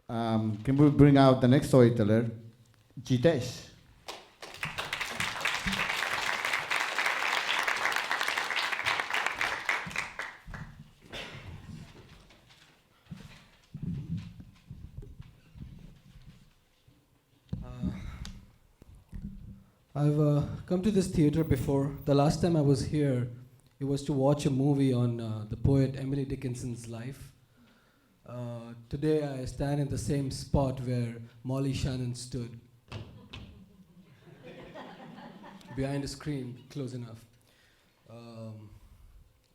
Can we bring out the next storyteller, Jitesh? I've come to this theater before. The last time I was here, it was to watch a movie on the poet Emily Dickinson's life. Today I stand in the same spot where Molly Shannon stood. Behind a screen, close enough. I'm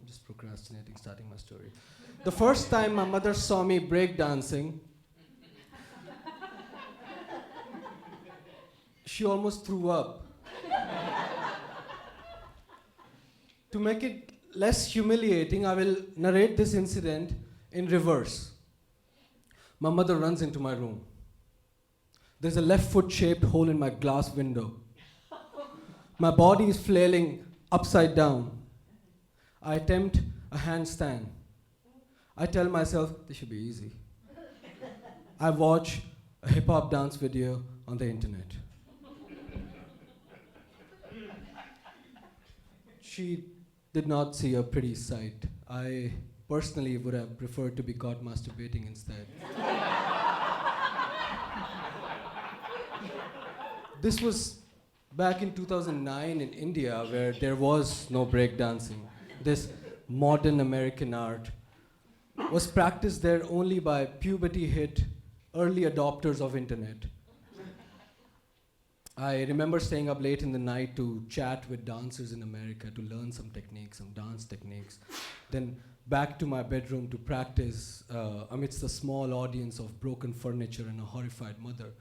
just procrastinating, starting my story. The first time my mother saw me breakdancing, she almost threw up. To make it less humiliating, I will narrate this incident in reverse. My mother runs into my room. There's a left foot shaped hole in my glass window. My body is flailing upside down. I attempt a handstand. I tell myself, this should be easy. I watch a hip hop dance video on the internet. She did not see a pretty sight. I personally would have preferred to be caught masturbating instead. This was back in 2009 in India, where there was no breakdancing. This modern American art was practiced there only by puberty hit early adopters of internet. I remember staying up late in the night to chat with dancers in America to learn some techniques, some dance techniques. Then back to my bedroom to practice amidst a small audience of broken furniture and a horrified mother.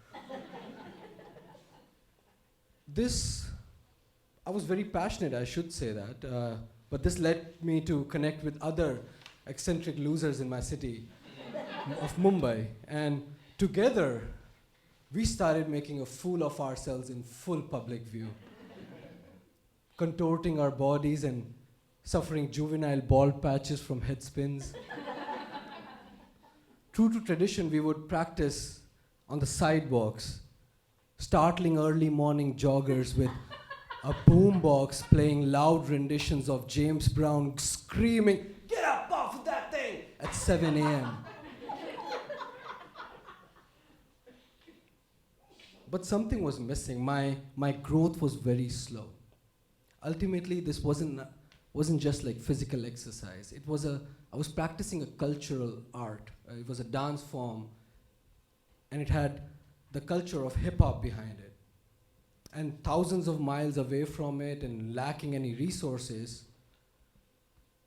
I was very passionate, I should say that, but this led me to connect with other eccentric losers in my city of Mumbai. And together, we started making a fool of ourselves in full public view, contorting our bodies and suffering juvenile bald patches from head spins. True to tradition, we would practice on the sidewalks, startling early morning joggers with a boombox playing loud renditions of James Brown screaming, "Get up off of that thing!" at 7 a.m. But something was missing. My growth was very slow. Ultimately, this wasn't just like physical exercise. I was practicing a cultural art. It was a dance form, and it had the culture of hip hop behind it. And thousands of miles away from it and lacking any resources,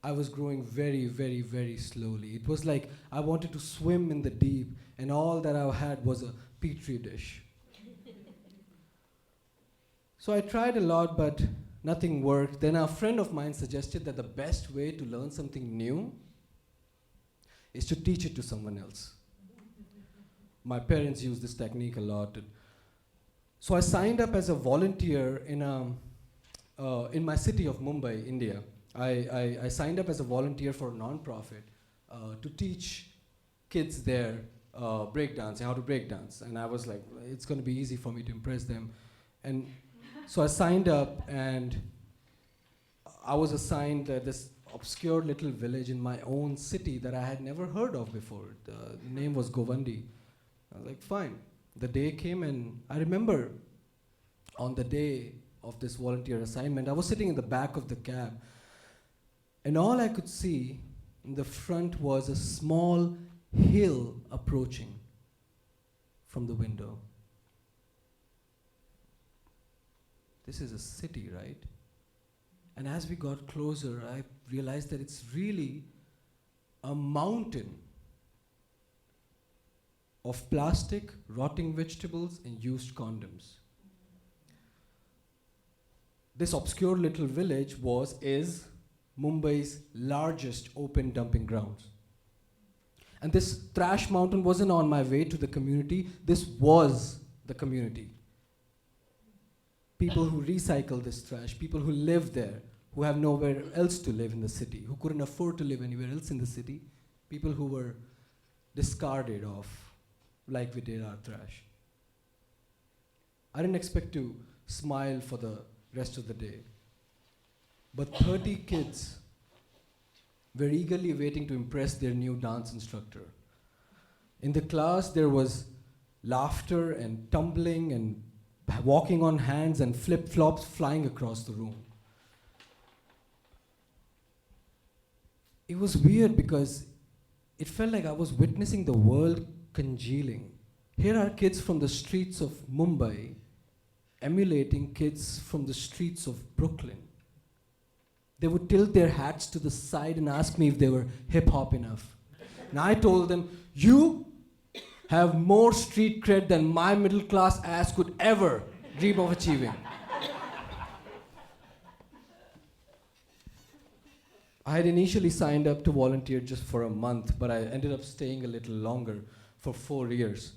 I was growing very, very, very slowly. It was like I wanted to swim in the deep, and all that I had was a petri dish. So I tried a lot, but nothing worked. Then a friend of mine suggested that the best way to learn something new is to teach it to someone else. My parents use this technique a lot. So I signed up as a volunteer in my city of Mumbai, India. I signed up as a volunteer for a non-profit to teach kids there breakdancing, how to breakdance. And I was like, it's going to be easy for me to impress them. And so I signed up, and I was assigned this obscure little village in my own city that I had never heard of before. The name was Govandi. I was like, fine. The day came, and I remember on the day of this volunteer assignment, I was sitting in the back of the cab, and all I could see in the front was a small hill approaching from the window. This is a city, right? And as we got closer, I realized that it's really a mountain of plastic, rotting vegetables, and used condoms. This obscure little village is Mumbai's largest open dumping grounds. And this trash mountain wasn't on my way to the community, this was the community. People who recycle this trash, people who live there, who have nowhere else to live in the city, who couldn't afford to live anywhere else in the city, people who were discarded of like we did our thrash. I didn't expect to smile for the rest of the day. But 30 kids were eagerly waiting to impress their new dance instructor. In the class, there was laughter and tumbling and walking on hands and flip-flops flying across the room. It was weird because it felt like I was witnessing the world congealing. Here are kids from the streets of Mumbai emulating kids from the streets of Brooklyn. They would tilt their hats to the side and ask me if they were hip-hop enough. And I told them, you have more street cred than my middle-class ass could ever dream of achieving. I had initially signed up to volunteer just for a month, but I ended up staying a little longer for 4 years.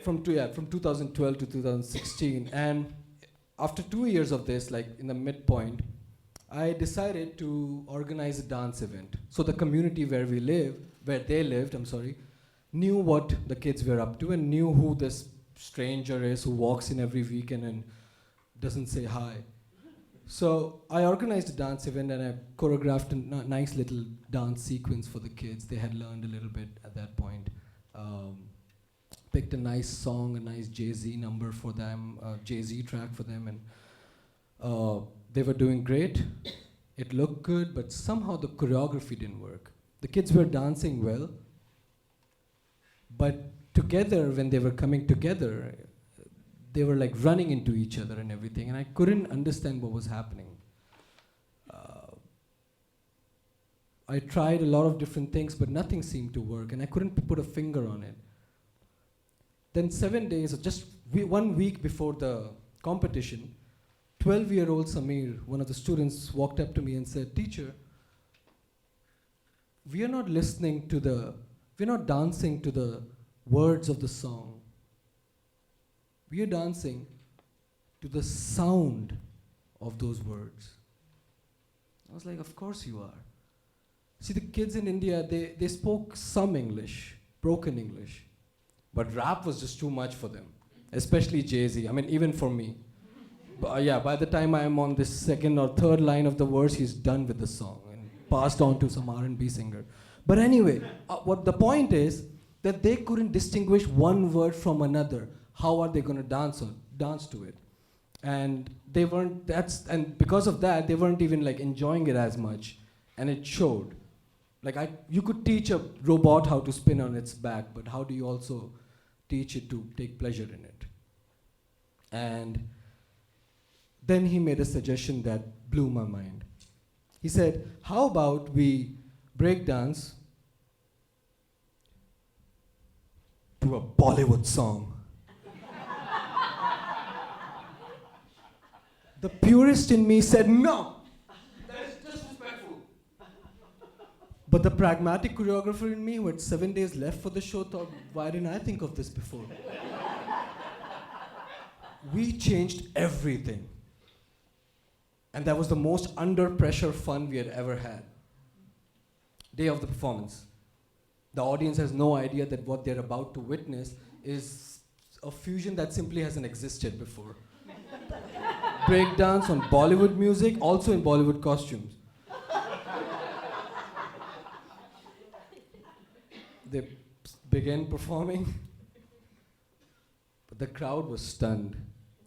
From 2012 to 2016. And after 2 years of this, like in the midpoint, I decided to organize a dance event. So the community where they lived, knew what the kids were up to and knew who this stranger is who walks in every weekend and doesn't say hi. So I organized a dance event and I choreographed a nice little dance sequence for the kids. They had learned a little bit at that point. Picked a nice song, a nice Jay-Z number for them, a Jay-Z track for them, and they were doing great. It looked good, but somehow the choreography didn't work. The kids were dancing well, but together, when they were coming together, they were like running into each other and everything, and I couldn't understand what was happening. I tried a lot of different things, but nothing seemed to work, and I couldn't put a finger on it. Then 7 days, or just 1 week before the competition, 12-year-old Samir, one of the students, walked up to me and said, "Teacher, we're not dancing to the words of the song. We are dancing to the sound of those words." I was like, of course you are. See, the kids in India, they spoke some English, broken English. But rap was just too much for them, especially Jay-Z. I mean, even for me. But by the time I'm on this second or third line of the verse, he's done with the song and passed on to some R&B singer. But anyway, what the point is that they couldn't distinguish one word from another. How are they going to dance to it? And they weren't. And because of that, they weren't even like enjoying it as much, and it showed. Like you could teach a robot how to spin on its back, but how do you also teach it to take pleasure in it? And then he made a suggestion that blew my mind. He said, how about we break dance to a Bollywood song? The purist in me said, no, that is disrespectful. But the pragmatic choreographer in me, who had 7 days left for the show, thought, why didn't I think of this before? We changed everything. And that was the most under pressure fun we had ever had. Day of the performance. The audience has no idea that what they're about to witness is a fusion that simply hasn't existed before. Breakdance on Bollywood music, also in Bollywood costumes. They began performing, but the crowd was stunned.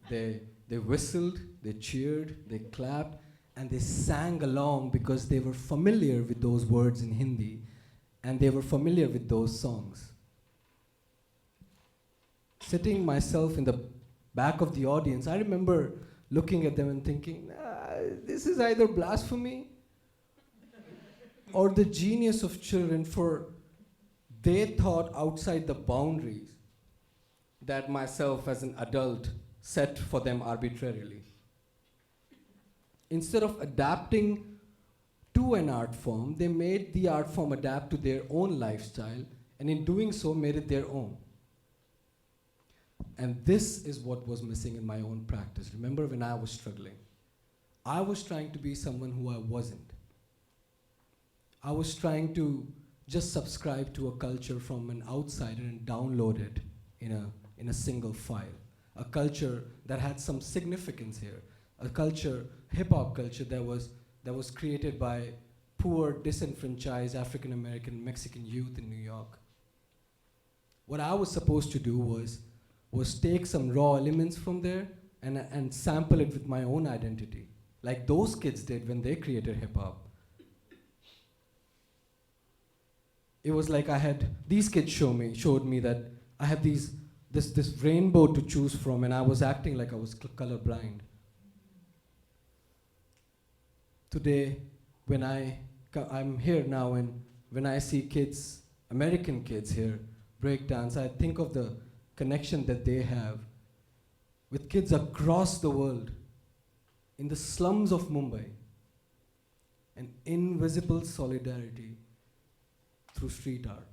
They whistled, they cheered, they clapped, and they sang along because they were familiar with those words in Hindi, and they were familiar with those songs. Sitting myself in the back of the audience, I remember looking at them and thinking, this is either blasphemy or the genius of children, for they thought outside the boundaries that myself as an adult set for them arbitrarily. Instead of adapting to an art form, they made the art form adapt to their own lifestyle, and in doing so made it their own. And this is what was missing in my own practice. Remember when I was struggling? I was trying to be someone who I wasn't. I was trying to just subscribe to a culture from an outsider and download it in a single file. A culture that had some significance here. A culture, hip-hop culture, that was created by poor, disenfranchised African American, Mexican youth in New York. What I was supposed to do was take some raw elements from there and sample it with my own identity, like those kids did when they created hip-hop. It was like these kids showed me that I have this rainbow to choose from, and I was acting like I was colorblind. Today, when I'm here now, and when I see kids, American kids here, break dance, I think of the connection that they have with kids across the world, in the slums of Mumbai, an invisible solidarity through street art.